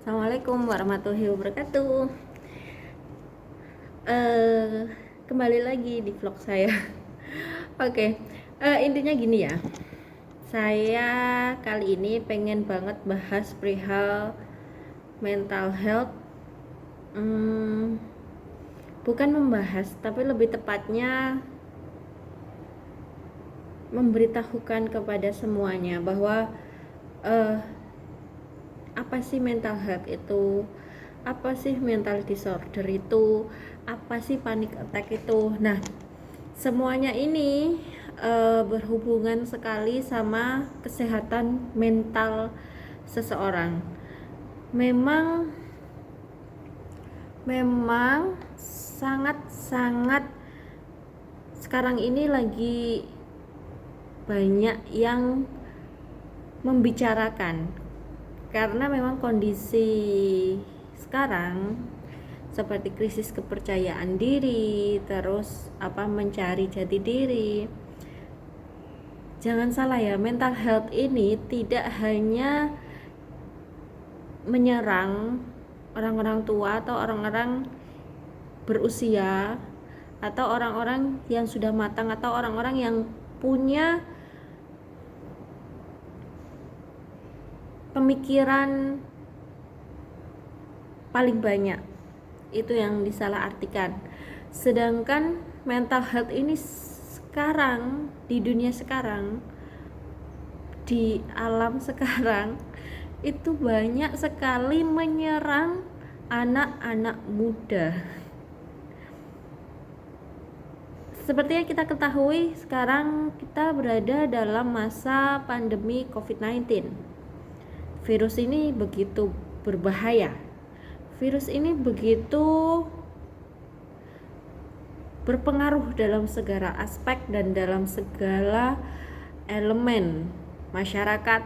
Assalamualaikum warahmatullahi wabarakatuh. Eh, Kembali lagi di vlog saya. Oke, intinya gini ya. Saya kali ini pengen banget bahas perihal mental health. Bukan membahas, tapi lebih tepatnya memberitahukan kepada semuanya bahwa apa sih mental health itu, apa sih mental disorder itu, apa sih panic attack itu. Nah, semuanya ini berhubungan sekali sama kesehatan mental seseorang. Memang sangat-sangat sekarang ini lagi banyak yang membicarakan, karena memang kondisi sekarang seperti krisis kepercayaan diri, terus mencari jati diri. Jangan salah ya, mental health ini tidak hanya menyerang orang-orang tua atau orang-orang berusia atau orang-orang yang sudah matang atau orang-orang yang punya pemikiran paling banyak, itu yang disalahartikan. Sedangkan mental health ini sekarang, di dunia sekarang, di alam sekarang, itu banyak sekali menyerang anak-anak muda. Seperti yang kita ketahui, sekarang kita berada dalam masa pandemi COVID-19. Virus ini begitu berbahaya. Virus ini begitu berpengaruh dalam segala aspek dan dalam segala elemen masyarakat,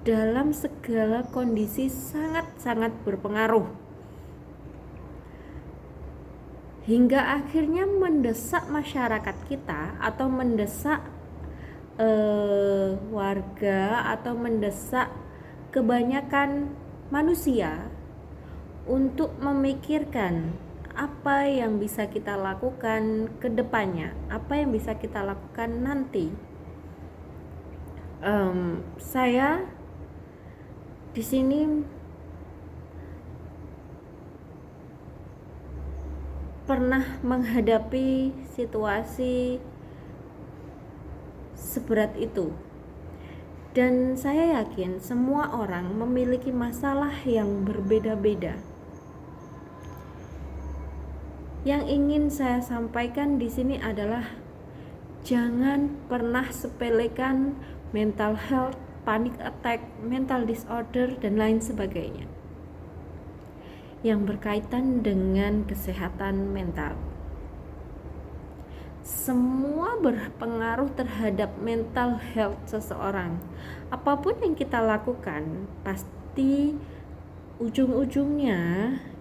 dalam segala kondisi sangat-sangat berpengaruh, hingga akhirnya mendesak masyarakat kita atau mendesak warga atau mendesak kebanyakan manusia untuk memikirkan apa yang bisa kita lakukan ke depannya, apa yang bisa kita lakukan nanti. Saya di sini pernah menghadapi situasi seberat itu, dan saya yakin semua orang memiliki masalah yang berbeda-beda. Yang ingin saya sampaikan di sini adalah jangan pernah sepelekan mental health, panic attack, mental disorder, dan lain sebagainya yang berkaitan dengan kesehatan mental. Semua berpengaruh terhadap mental health seseorang. Apapun yang kita lakukan, pasti ujung-ujungnya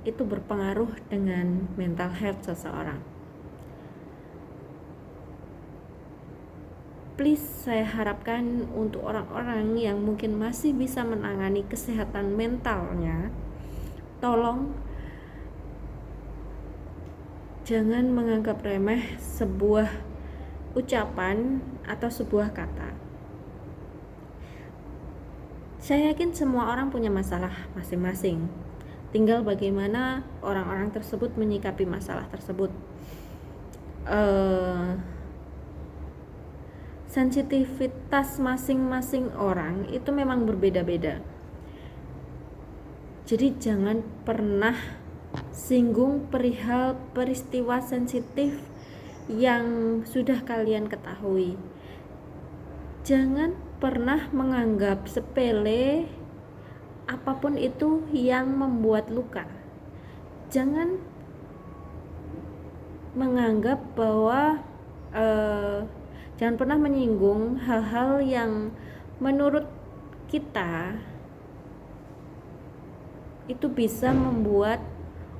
itu berpengaruh dengan mental health seseorang. Please, saya harapkan untuk orang-orang yang mungkin masih bisa menangani kesehatan mentalnya, tolong jangan menganggap remeh sebuah ucapan atau sebuah kata. Saya yakin semua orang punya masalah masing-masing. Tinggal bagaimana orang-orang tersebut menyikapi masalah tersebut. Sensitivitas masing-masing orang itu memang berbeda-beda. Jadi jangan pernah singgung perihal peristiwa sensitif yang sudah kalian ketahui. Jangan pernah menganggap sepele apapun itu yang membuat luka. Jangan menganggap bahwa jangan pernah menyinggung hal-hal yang menurut kita itu bisa membuat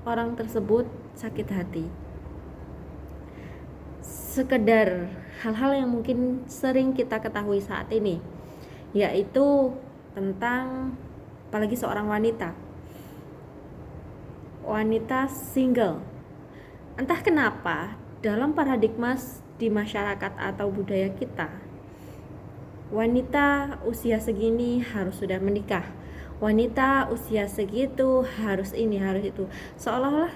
orang tersebut sakit hati. Sekedar hal-hal yang mungkin sering kita ketahui saat ini, yaitu tentang apalagi seorang wanita single. Entah kenapa dalam paradigma di masyarakat atau budaya kita, wanita usia segini harus sudah menikah, wanita usia segitu harus ini harus itu, seolah-olah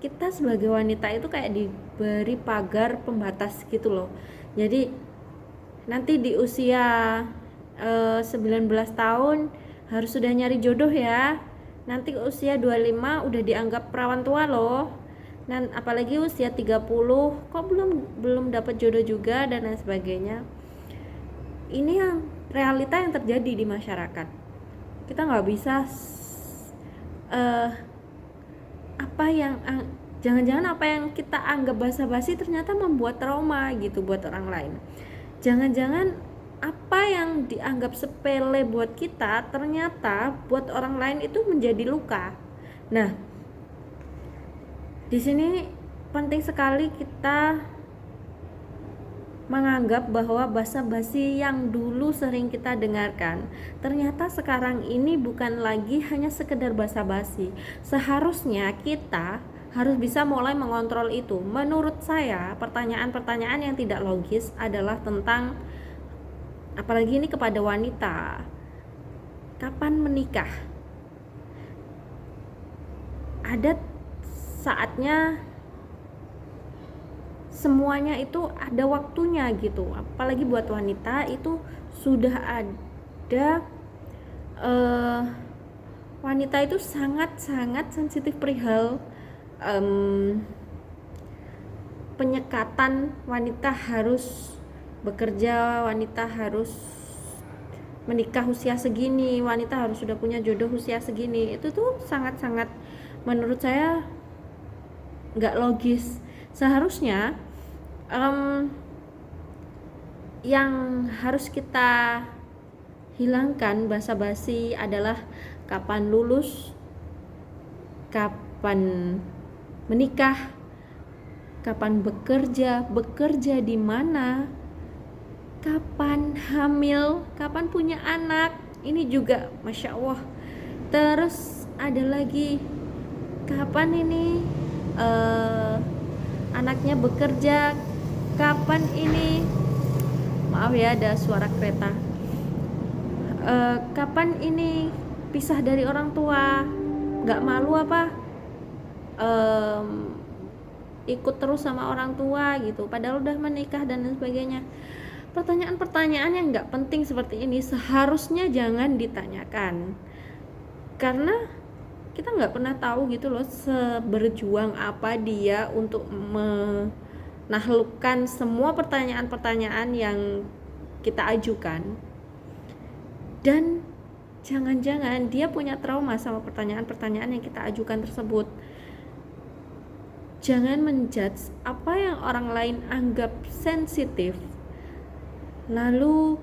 kita sebagai wanita itu kayak diberi pagar pembatas gitu loh. Jadi nanti di usia 19 tahun harus sudah nyari jodoh ya, nanti usia 25 udah dianggap perawan tua loh, dan apalagi usia 30 kok belum dapat jodoh juga dan lain sebagainya. Ini yang realita yang terjadi di masyarakat. Kita nggak bisa jangan-jangan apa yang kita anggap basa-basi ternyata membuat trauma gitu buat orang lain. Jangan-jangan apa yang dianggap sepele buat kita ternyata buat orang lain itu menjadi luka. Nah, di sini penting sekali kita menganggap bahwa basa-basi yang dulu sering kita dengarkan ternyata sekarang ini bukan lagi hanya sekedar basa-basi. Seharusnya kita harus bisa mulai mengontrol itu. Menurut saya, pertanyaan-pertanyaan yang tidak logis adalah tentang, apalagi ini kepada wanita, kapan menikah? Ada saatnya semuanya itu ada waktunya gitu. Apalagi buat wanita itu sudah ada wanita itu sangat-sangat sensitif perihal penyekatan. Wanita harus bekerja, wanita harus menikah usia segini, wanita harus sudah punya jodoh usia segini. Itu tuh sangat-sangat menurut saya nggak logis. Seharusnya yang harus kita hilangkan basa-basi adalah kapan lulus, kapan menikah, kapan bekerja di mana, kapan hamil, kapan punya anak. Ini juga Masya Allah. Terus ada lagi, kapan ini anaknya bekerja, kapan ini, maaf ya ada suara kereta, kapan ini pisah dari orang tua, nggak malu apa ikut terus sama orang tua gitu padahal udah menikah dan lain sebagainya. Pertanyaan-pertanyaan yang nggak penting seperti ini seharusnya jangan ditanyakan, karena kita nggak pernah tahu gitu loh seberjuang apa dia untuk menaklukkan semua pertanyaan-pertanyaan yang kita ajukan. Dan jangan-jangan dia punya trauma sama pertanyaan-pertanyaan yang kita ajukan tersebut. Jangan menjudge apa yang orang lain anggap sensitif, lalu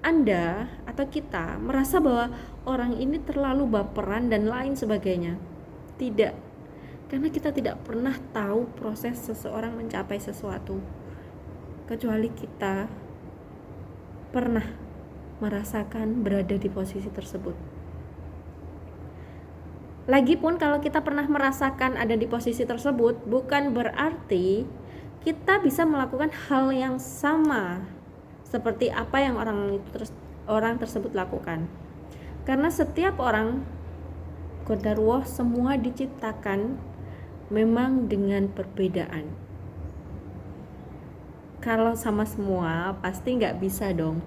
Anda atau kita merasa bahwa orang ini terlalu baperan dan lain sebagainya. Tidak, karena kita tidak pernah tahu proses seseorang mencapai sesuatu, kecuali kita pernah merasakan berada di posisi tersebut. Lagipun kalau kita pernah merasakan ada di posisi tersebut, bukan berarti kita bisa melakukan hal yang sama seperti apa yang orang tersebut lakukan. Karena setiap orang, qadarullah, semua diciptakan memang dengan perbedaan. Kalau sama semua pasti nggak bisa dong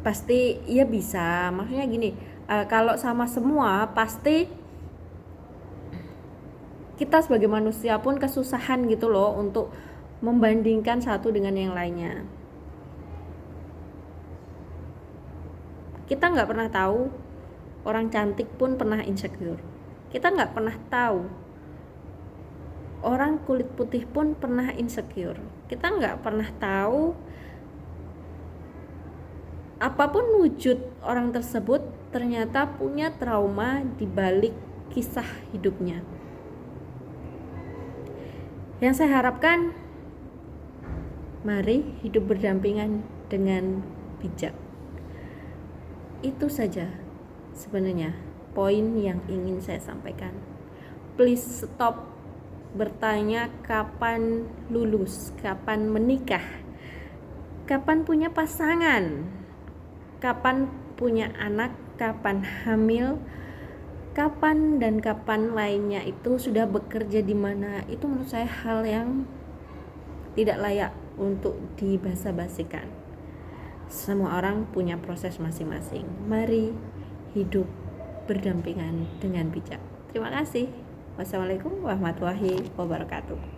pasti ya bisa, maksudnya gini, kalau sama semua pasti kita sebagai manusia pun kesusahan gitu loh untuk membandingkan satu dengan yang lainnya. Kita nggak pernah tahu, orang cantik pun pernah insecure. Kita nggak pernah tahu, orang kulit putih pun pernah insecure. Kita nggak pernah tahu, apapun wujud orang tersebut ternyata punya trauma di balik kisah hidupnya. Yang saya harapkan, mari hidup berdampingan dengan bijak. Itu saja sebenarnya poin yang ingin saya sampaikan. Please stop bertanya kapan lulus, kapan menikah, kapan punya pasangan, kapan punya anak, kapan hamil, kapan dan kapan lainnya itu sudah bekerja di mana. Itu menurut saya hal yang tidak layak untuk dibasa-basikan. Semua orang punya proses masing-masing. Mari hidup berdampingan dengan bijak. Terima kasih. Wassalamualaikum warahmatullahi wabarakatuh.